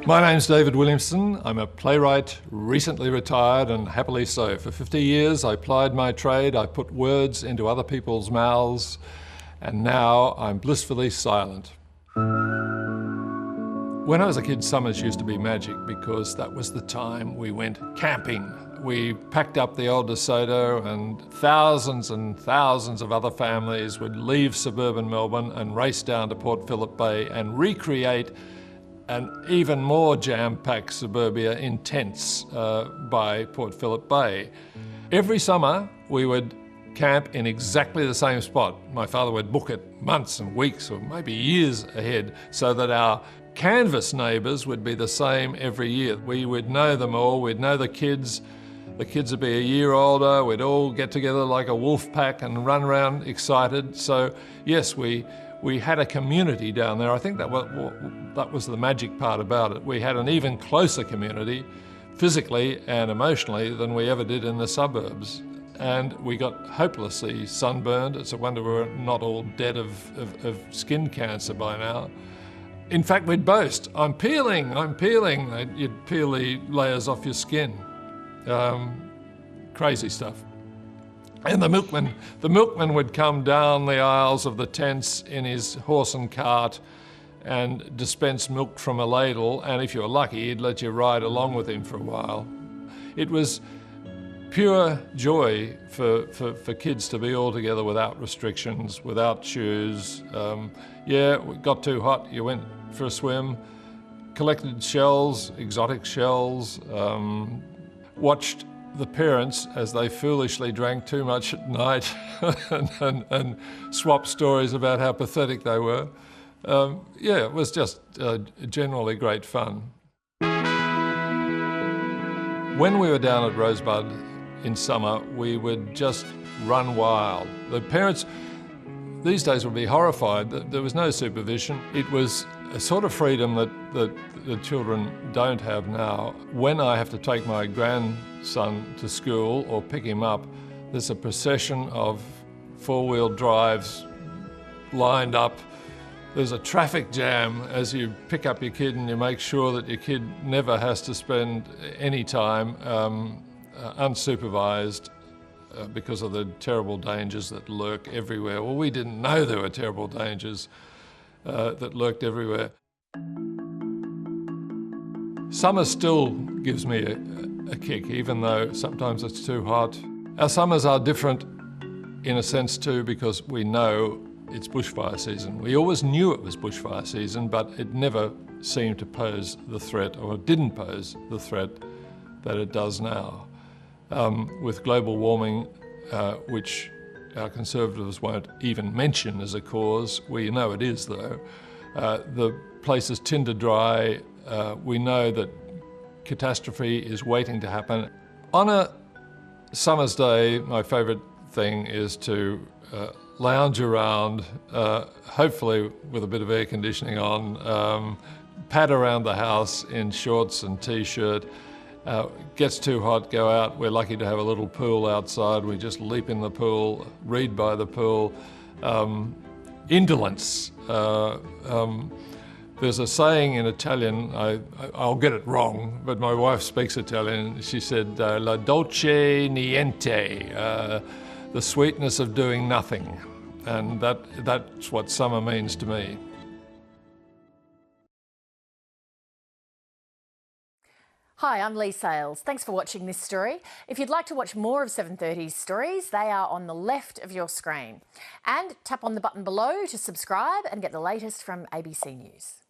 My name's David Williamson. I'm a playwright, recently retired and happily so. For 50 years I plied my trade, I put words into other people's mouths, and now I'm blissfully silent. When I was a kid, summers used to be magic because that was the time we went camping. We packed up the old DeSoto and thousands of other families would leave suburban Melbourne and race down to Port Phillip Bay and recreate an even more jam-packed suburbia in tents by Port Phillip Bay. Every summer we would camp in exactly the same spot. My father would book it months and weeks or maybe years ahead so that our canvas neighbours would be the same every year. We would know them all, we'd know the kids would be a year older, we'd all get together like a wolf pack and run around excited. So yes, we had a community down there. I think that was the magic part about it. We had an even closer community, physically and emotionally, than we ever did in the suburbs. And we got hopelessly sunburned. It's a wonder we're not all dead of skin cancer by now. In fact, we'd boast, I'm peeling. You'd peel the layers off your skin. Crazy stuff. And the milkman would come down the aisles of the tents in his horse and cart and dispense milk from a ladle, and if you were lucky, he'd let you ride along with him for a while. It was pure joy for kids to be all together without restrictions, without shoes. Yeah, it got too hot, you went for a swim, collected shells, exotic shells, watched the parents as they foolishly drank too much at night and swapped stories about how pathetic they were. Yeah, it was just generally great fun. When we were down at Rosebud in summer, we would just run wild. The parents these days would be horrified that there was no supervision. It was a sort of freedom that the children don't have now. When I have to take my grandson to school or pick him up, there's a procession of four-wheel drives lined up. There's a traffic jam as you pick up your kid, and you make sure that your kid never has to spend any time unsupervised because of the terrible dangers that lurk everywhere. Well, we didn't know there were terrible dangers that lurked everywhere. Summer still gives me a kick, even though sometimes it's too hot. Our summers are different in a sense too, because we know it's bushfire season. We always knew it was bushfire season, but it never seemed to pose the threat, or it didn't pose the threat that it does now. With global warming, which our Conservatives won't even mention as a cause, we know it is though. The place is tinder dry. We know that catastrophe is waiting to happen. On a summer's day, my favourite thing is to lounge around, hopefully with a bit of air conditioning on, pad around the house in shorts and t-shirt. Gets too hot, go out. We're lucky to have a little pool outside. We just leap in the pool, read by the pool. Indolence. There's a saying in Italian, I'll get it wrong, but my wife speaks Italian. She said, la dolce niente, the sweetness of doing nothing. And that's what summer means to me. Hi, I'm Lee Sales. Thanks for watching this story. If you'd like to watch more of 730's stories, they are on the left of your screen. And tap on the button below to subscribe and get the latest from ABC News.